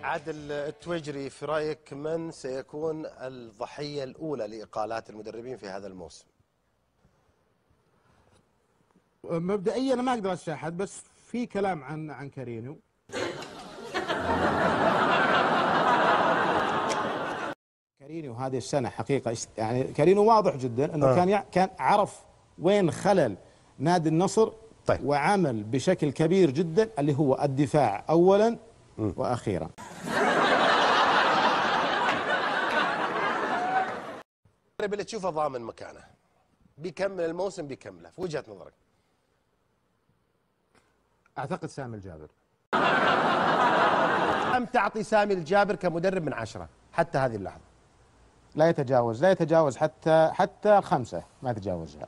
عادل التويجري، في رأيك من سيكون الضحية الأولى لإقالات المدربين في هذا الموسم؟ مبدئيا أنا ما أقدر أشجع أحد، بس في كلام عن كارينيو. كارينيو هذه السنة حقيقة يعني كارينيو واضح جدا أنه كان عرف وين خلل نادي النصر. طيب. وعمل بشكل كبير جدا اللي هو الدفاع أولا وأخيرا. اللي تشوفه ضامن مكانه بيكمل الموسم، بيكمله في وجهة نظرك؟ أعتقد سامي الجابر. أم تعطي سامي الجابر كمدرب من 10 حتى هذه اللحظة؟ لا يتجاوز حتى 5 ما يتجاوزها.